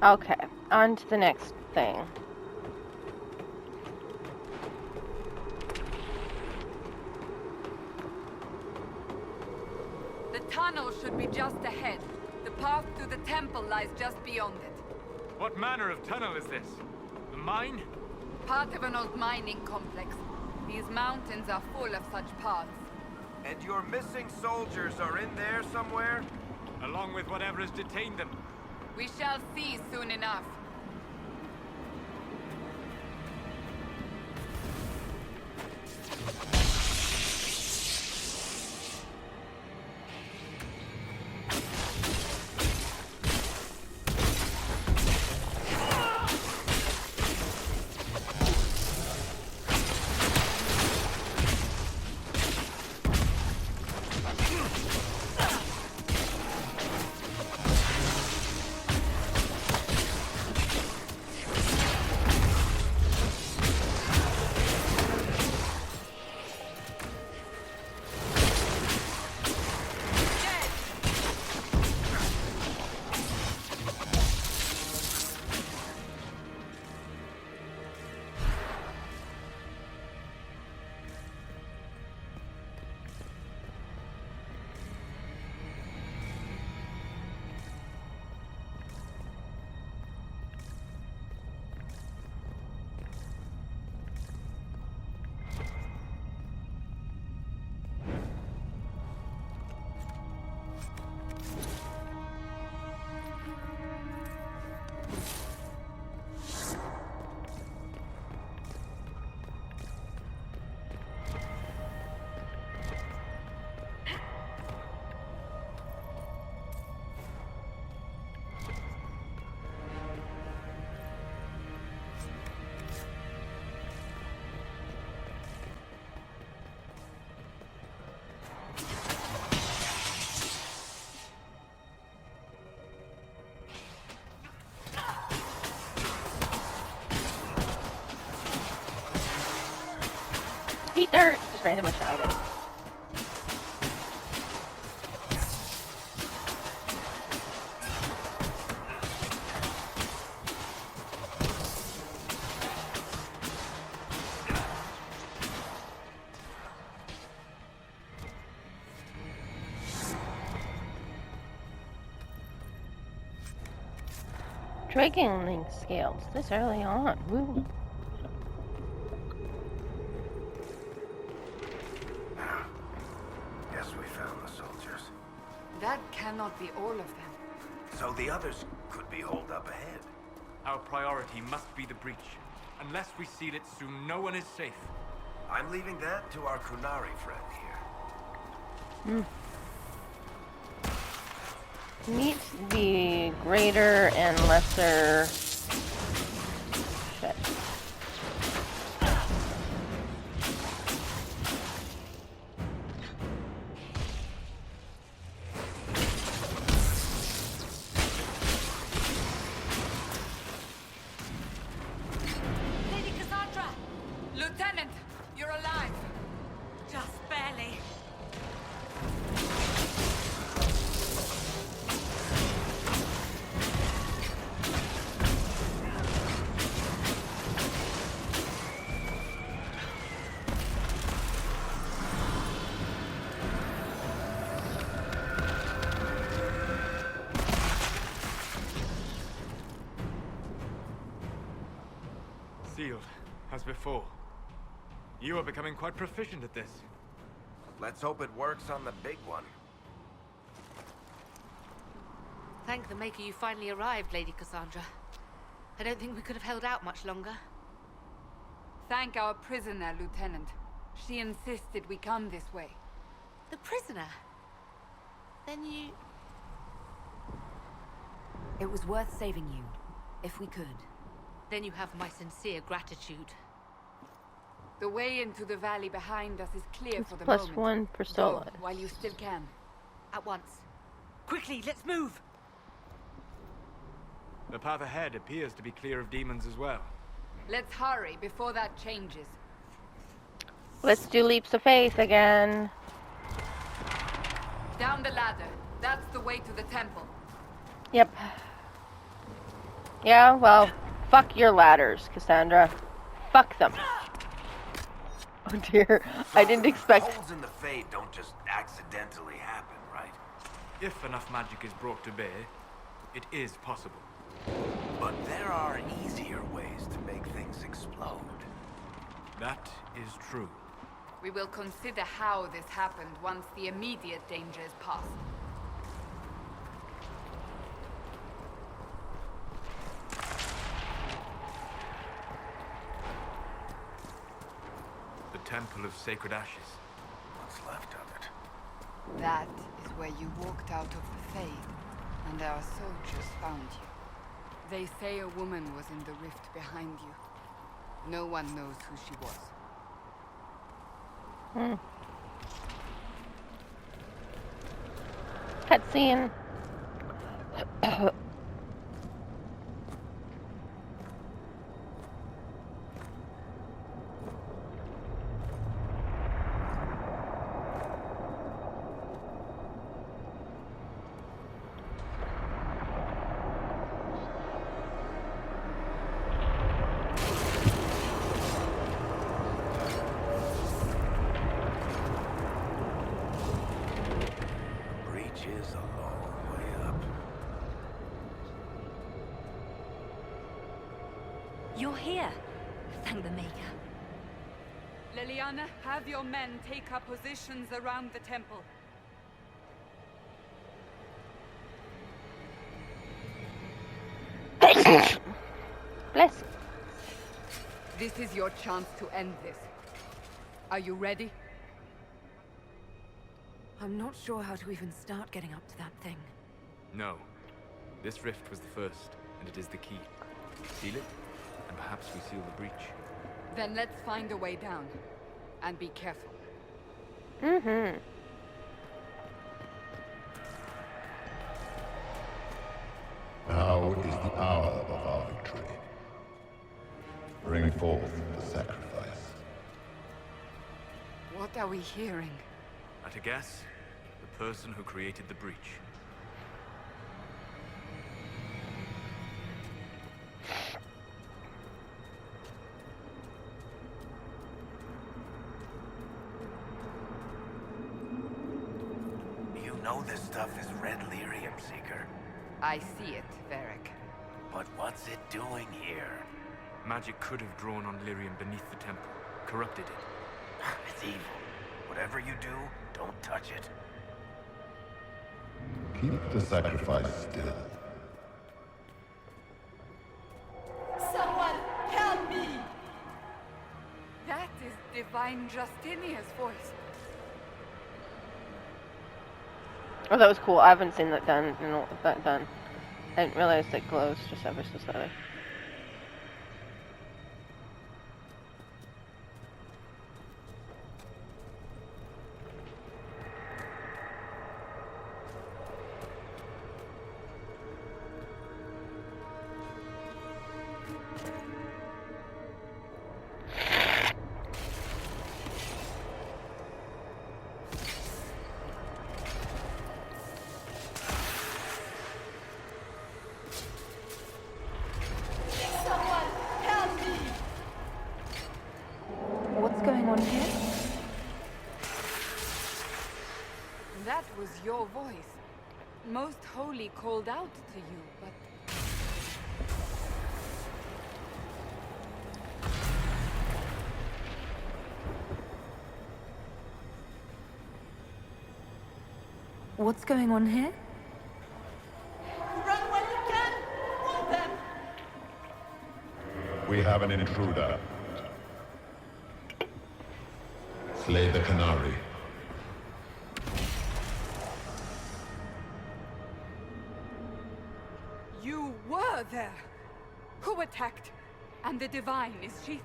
Okay, on to the next thing. The tunnel should be just ahead. The path to the temple lies just beyond it. What manner of tunnel is this? A mine? Part of an old mining complex. These mountains are full of such paths. And your missing soldiers are in there somewhere? Along with whatever has detained them. We shall see soon enough. Eat dirt! Just randomly shot it. Dragon scales this early on. Woo. Guess we found the soldiers. That cannot be all of them. So the others could be holed up ahead. Our priority must be the breach. Unless we seal it soon, no one is safe. I'm leaving that to our Kunari friend here. Meet the greater and lesser... Shit. Lady Cassandra! Lieutenant, you're alive. Just barely. Sealed, as before. You are becoming quite proficient at this. Let's hope it works on the big one. Thank the Maker you finally arrived, Lady Cassandra. I don't think we could have held out much longer. Thank our prisoner, Lieutenant. She insisted we come this way. The prisoner? Then you... It was worth saving you, if we could. Then you have my sincere gratitude. The way into the valley behind us is clear It's for the plus moment. 1 per Go, solo. while you still can. At once. Quickly, let's move! The path ahead appears to be clear of demons as well. Let's hurry before that changes. Let's do leaps of faith again. Down the ladder. That's the way to the temple. Yep. Yeah, well, fuck your ladders, Cassandra. Fuck them. Oh dear, I didn't expect... Holes in the fade don't just accidentally happen, right? If enough magic is brought to bear, it is possible. But there are easier ways to make things explode. That is true. We will consider how this happened once the immediate danger is past. The Temple of Sacred Ashes. What's left of it? That is where you walked out of the Fade, and our soldiers found you. They say a woman was in the rift behind you. No one knows who she was. Cutscene. Breach is a long way up. You're here. Thank the Maker. Leliana, have your men take up positions around the temple. Bless. This is your chance to end this. Are you ready? I'm not sure how to even start getting up to that thing. No. This rift was the first, and it is the key. Seal it, and perhaps we seal the breach. Then let's find a way down. And be careful. Mm-hmm. Now is the hour of our victory. Bring forth the sacrifice. What are we hearing? At a guess, the person who created the breach. You know this stuff is red lyrium, Seeker. I see it, Varric. But what's it doing here? Magic could have drawn on lyrium beneath the temple, corrupted it. It's evil. Whatever you do, don't touch it. Keep the sacrifice still. Someone help me! That is Divine Justinia's voice. Oh, that was cool. I haven't seen that done. That done. I didn't realize it glows just ever so slightly. What's going on here? That was your voice. Most Holy called out to you, but... What's going on here? Run while you can! Run them! We have an intruder. Slay the Canary. You were there! Who attacked? And the Divine, is she...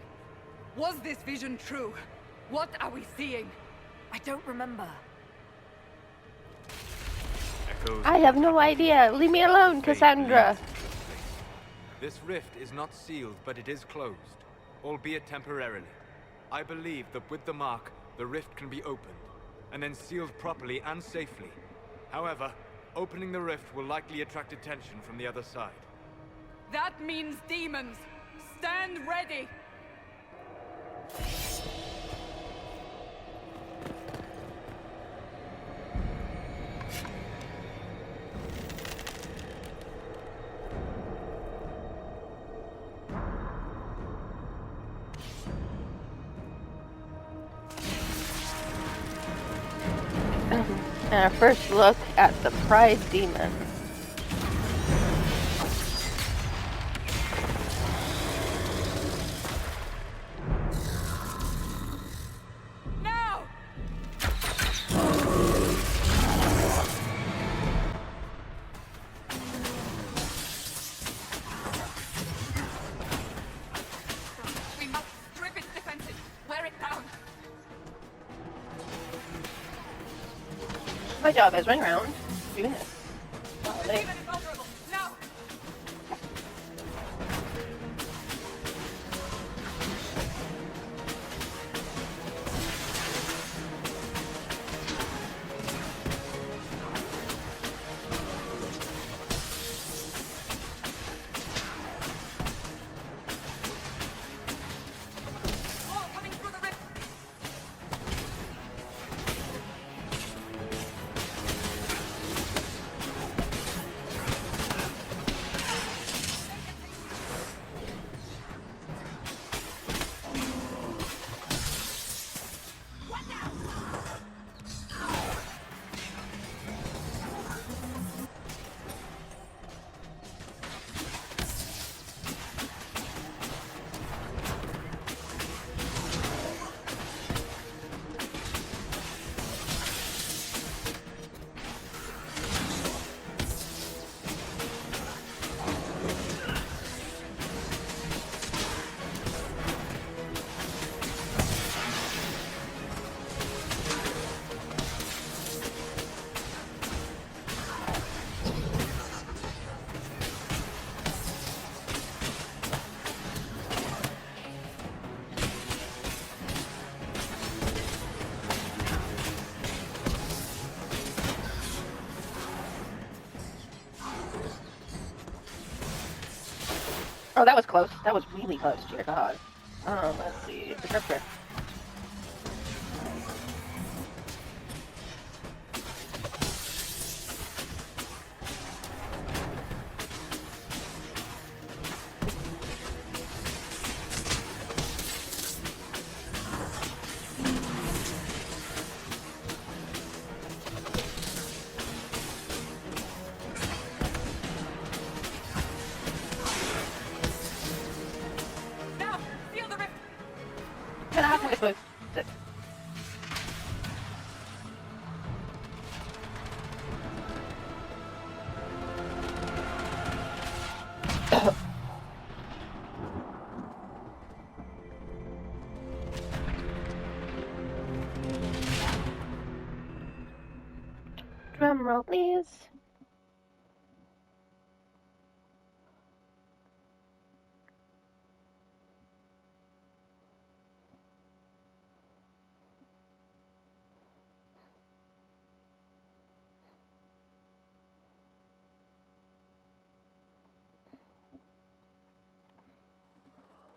Was this vision true? What are we seeing? I don't remember. Echoes. I have no idea. Leave me alone, Fate Cassandra. leads to this place. This rift is not sealed, but it is closed, albeit temporarily. I believe that with the mark, the rift can be opened, and then sealed properly and safely. However, opening the rift will likely attract attention from the other side. That That means demons. Stand ready. And our first look at the prize demon. Now! We must strip its defenses. Wear it down. My job is running around doing this. The demon is vulnerable. Now! All coming through the rift. Oh, that was close. That was really close, dear God. Let's see. Descriptor. Now! Seal the rift. And I think this was... Drum roll, please.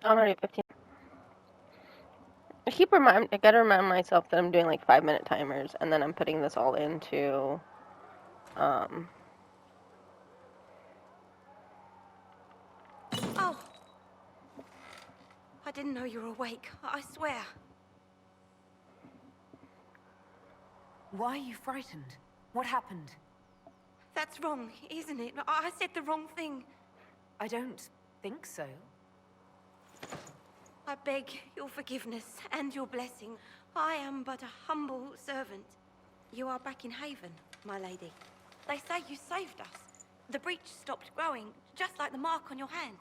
I'm already at 15. I gotta remind myself that I'm doing like 5-minute timers, and then I'm putting this all into, Oh! I didn't know you were awake. I swear. Why are you frightened? What happened? That's wrong, isn't it? I said the wrong thing. I don't think so. I beg your forgiveness and your blessing. I am but a humble servant. You are back in Haven, my lady. They say you saved us. The breach stopped growing, just like the mark on your hand.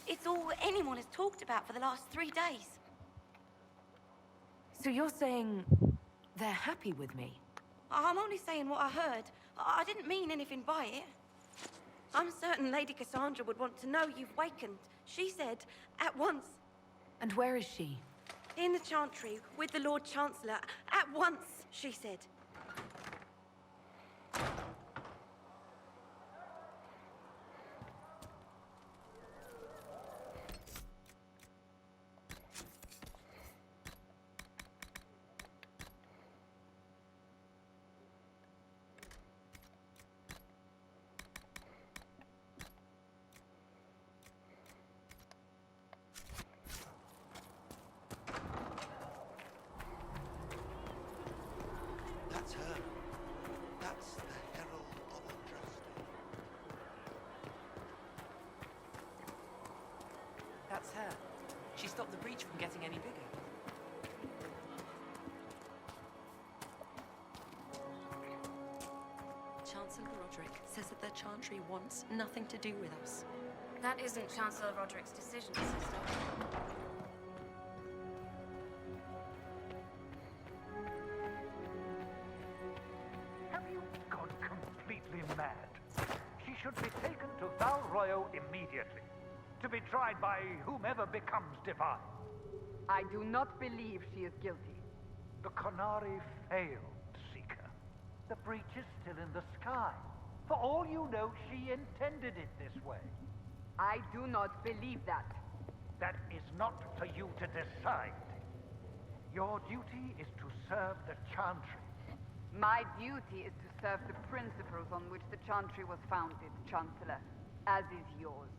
It's all anyone has talked about for the last 3 days. So you're saying they're happy with me? I'm only saying what I heard. I didn't mean anything by it. I'm certain Lady Cassandra would want to know you've wakened. She said, at once. And where is she? In the Chantry, with the Lord Chancellor. At once, she said. That's her. She stopped the breach from getting any bigger. Chancellor Roderick says that the Chantry wants nothing to do with us. That isn't Chancellor Roderick's decision, sister. Have you gone completely mad? She should be taken to Val Royo immediately, to be tried by whomever becomes divine. I do not believe she is guilty. The Qunari failed, Seeker. The breach is still in the sky. For all you know, she intended it this way. I do not believe that. That is not for you to decide. Your duty is to serve the Chantry. My duty is to serve the principles on which the Chantry was founded, Chancellor, as is yours.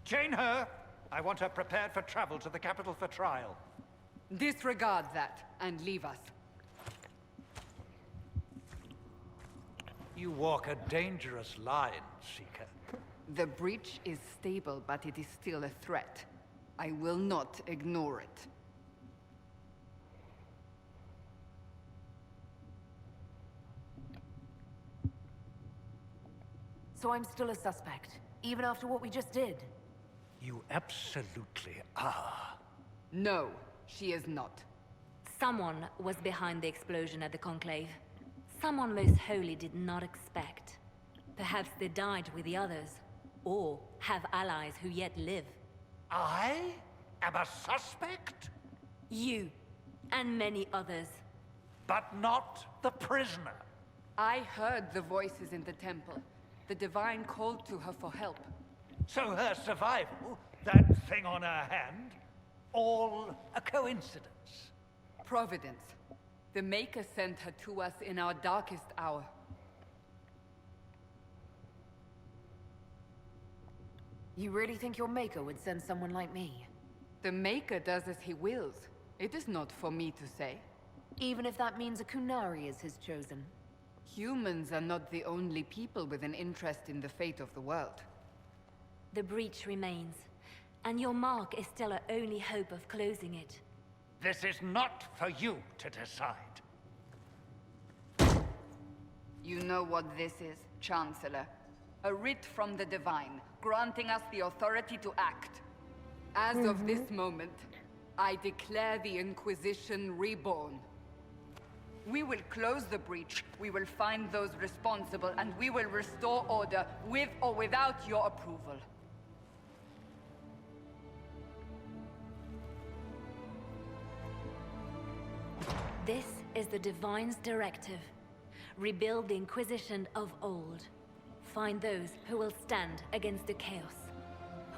Chain her! I want her prepared for travel to the capital for trial. Disregard that and leave us. You walk a dangerous line, Seeker. The breach is stable, but it is still a threat. I will not ignore it. So I'm still a suspect, even after what we just did. You absolutely are. No, she is not. Someone was behind the explosion at the Conclave. Someone most holy did not expect. Perhaps they died with the others, or have allies who yet live. I am a suspect? You, and many others. But not the prisoner. I heard the voices in the temple. The Divine called to her for help. So her survival, that thing on her hand, all a coincidence. Providence. The Maker sent her to us in our darkest hour. You really think your Maker would send someone like me? The Maker does as he wills. It is not for me to say. Even if that means a Qunari is his chosen? Humans are not the only people with an interest in the fate of the world. The breach remains, and your mark is still our only hope of closing it. This is not for you to decide. You know what this is, Chancellor. A writ from the Divine, granting us the authority to act. As of this moment, I declare the Inquisition reborn. We will close the breach, we will find those responsible, and we will restore order with or without your approval. This is the Divine's directive. Rebuild the Inquisition of old. Find those who will stand against the chaos.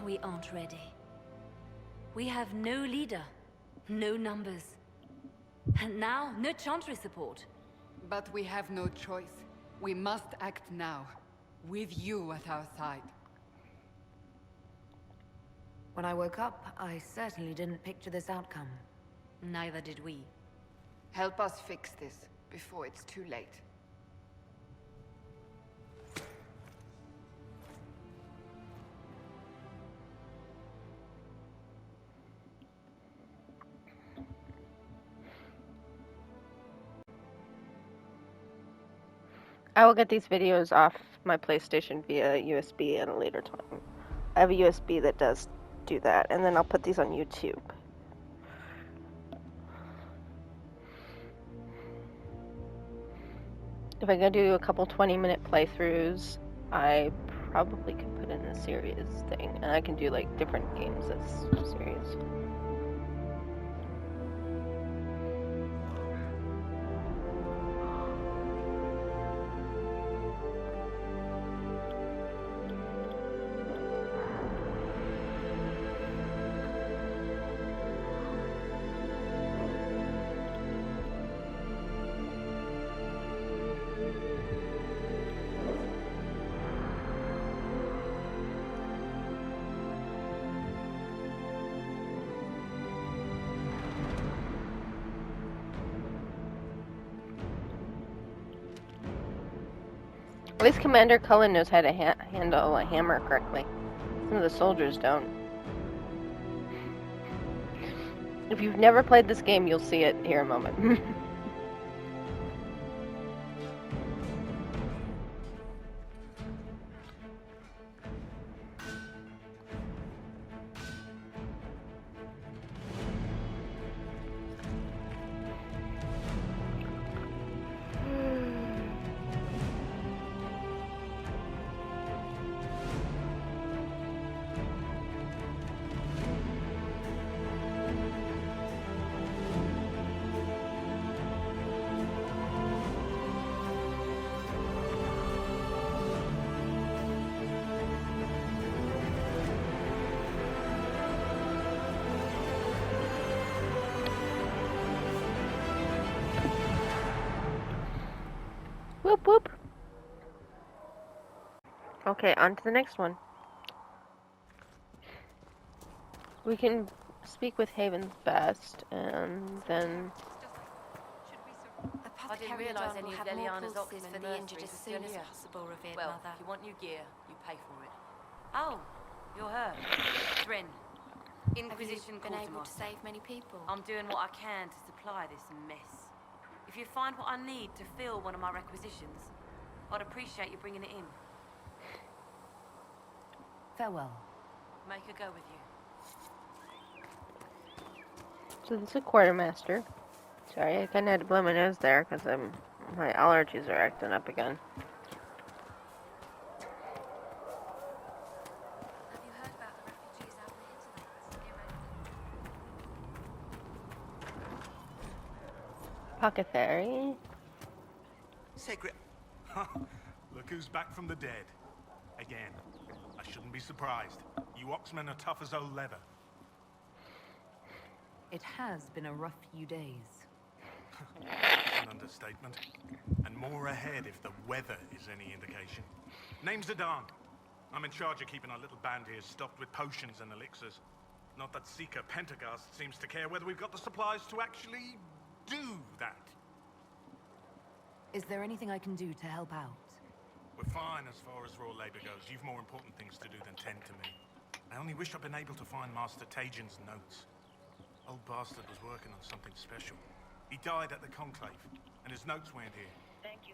We aren't ready. We have no leader, no numbers. And now, no Chantry support. But we have no choice. We must act now, with you at our side. When I woke up, I certainly didn't picture this outcome. Neither did we. Help us fix this, before it's too late. I will get these videos off my PlayStation via USB at a later time. I have a USB that does do that, and then I'll put these on YouTube. If I go do a couple 20-minute playthroughs, I probably could put in a series thing, and I can do like different games as series. least Commander Cullen knows how to handle a hammer correctly. Some of the soldiers don't. If you've never played this game, you'll see it here in a moment. Whoop whoop. Okay, on to the next one. We can speak with Haven best, and then... I didn't realise any of Leliana's optimum for the injured as soon as possible, revered Well, mother. if you want new gear, you pay for it. Oh, you're her. Drin. Inquisition Have you been able to Quartermaster. save many people? I'm doing what I can to supply this mess. If you find what I need to fill one of my requisitions, I'd appreciate you bringing it in. Farewell. Make her go with you. So this is a quartermaster. Sorry, I kinda had to blow my nose there, because my allergies are acting up again. Have you heard about the refugees out in the hinterlands? Apothecary. Secret. Look who's back from the dead. Again. I shouldn't be surprised. You Oxmen are tough as old leather. It has been a rough few days. That's an understatement. And more ahead if the weather is any indication. Name's Adan. I'm in charge of keeping our little band here stocked with potions and elixirs. Not that Seeker Pentagast seems to care whether we've got the supplies to actually do that. Is there anything I can do to help out? We're fine as far as raw labor goes. You've more important things to do than tend to me. I only wish I'd been able to find Master Tajin's notes. Old bastard was working on something special. He died at the Conclave, and his notes weren't here.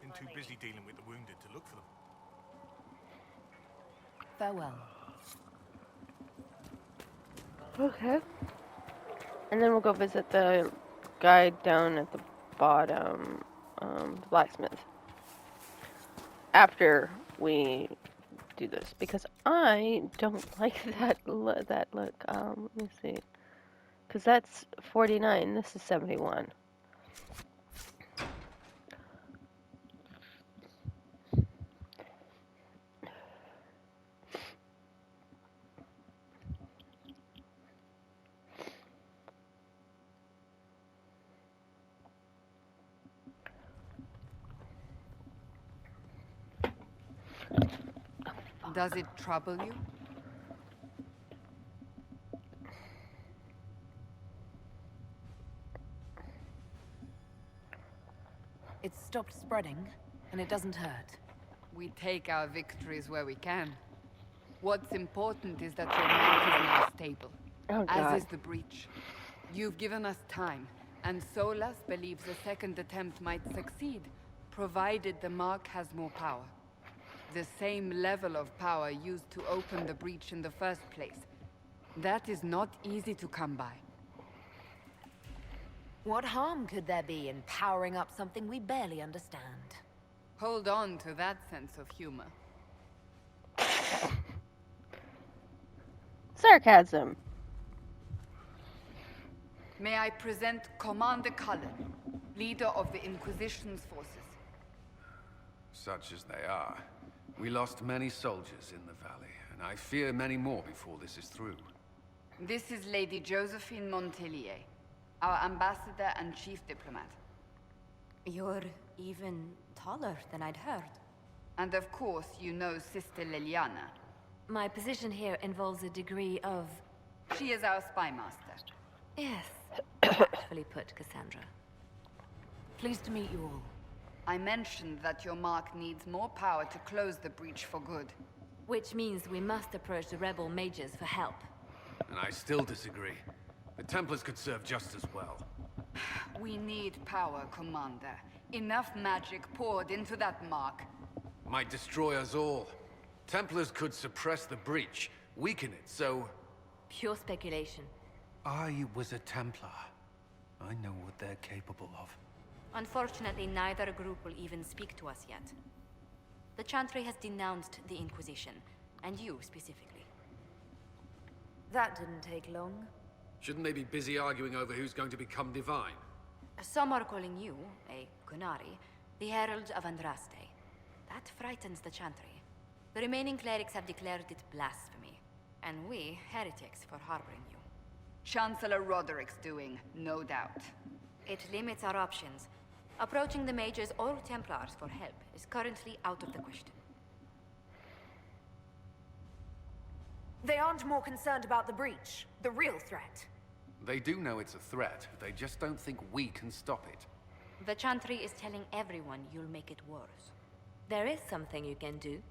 Been too busy dealing with the wounded to look for them. Farewell. Okay. And then we'll go visit the guy down at the bottom, the blacksmith. After we do this, because I don't like that look. Let me see. Because that's 49, this is 71. Does it trouble you? It's stopped spreading, and it doesn't hurt. We take our victories where we can. What's important is that your mark is now stable, Oh, as God. is the breach. You've given us time, and Solas believes the second attempt might succeed, provided the mark has more power. The same level of power used to open the breach in the first place. That is not easy to come by. What harm could there be in powering up something we barely understand? Hold on to that sense of humor. Sarcasm. May I present Commander Cullen, leader of the Inquisition's forces. Such as they are. We lost many soldiers in the valley, and I fear many more before this is through. This is Lady Josephine Montelier, our ambassador and chief diplomat. You're even taller than I'd heard. And of course, you know Sister Leliana. My position here involves a degree of... She is our spy master. Yes, tactfully put, Cassandra. Pleased to meet you all. I mentioned that your mark needs more power to close the breach for good. Which means we must approach the rebel mages for help. And I still disagree. The Templars could serve just as well. We need power, Commander. Enough magic poured into that mark. Might destroy us all. Templars could suppress the breach, weaken it, so... Pure speculation. I was a Templar. I know what they're capable of. Unfortunately, neither group will even speak to us yet. The Chantry has denounced the Inquisition, and you specifically. That didn't take long. Shouldn't they be busy arguing over who's going to become divine? Some are calling you, a Kunari, the Herald of Andraste. That frightens the Chantry. The remaining clerics have declared it blasphemy, and we, heretics, for harboring you. Chancellor Roderick's doing, no doubt. It limits our options. Approaching the mages or Templars for help is currently out of the question. They aren't more concerned about the breach, the real threat. They do know it's a threat, they just don't think we can stop it. The Chantry is telling everyone you'll make it worse. There is something you can do.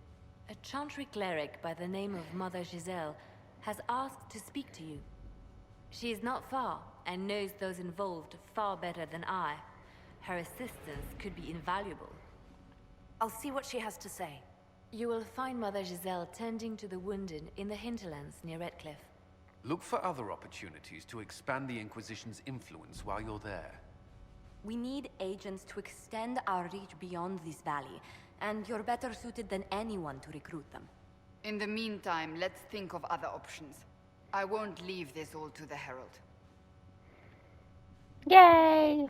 A Chantry cleric by the name of Mother Giselle has asked to speak to you. She is not far, and knows those involved far better than I. Her assistance could be invaluable. I'll see what she has to say. You will find Mother Giselle tending to the wounded in the hinterlands near Redcliffe. Look for other opportunities to expand the Inquisition's influence while you're there. We need agents to extend our reach beyond this valley, and you're better suited than anyone to recruit them. In the meantime, let's think of other options. I won't leave this all to the Herald. Yay!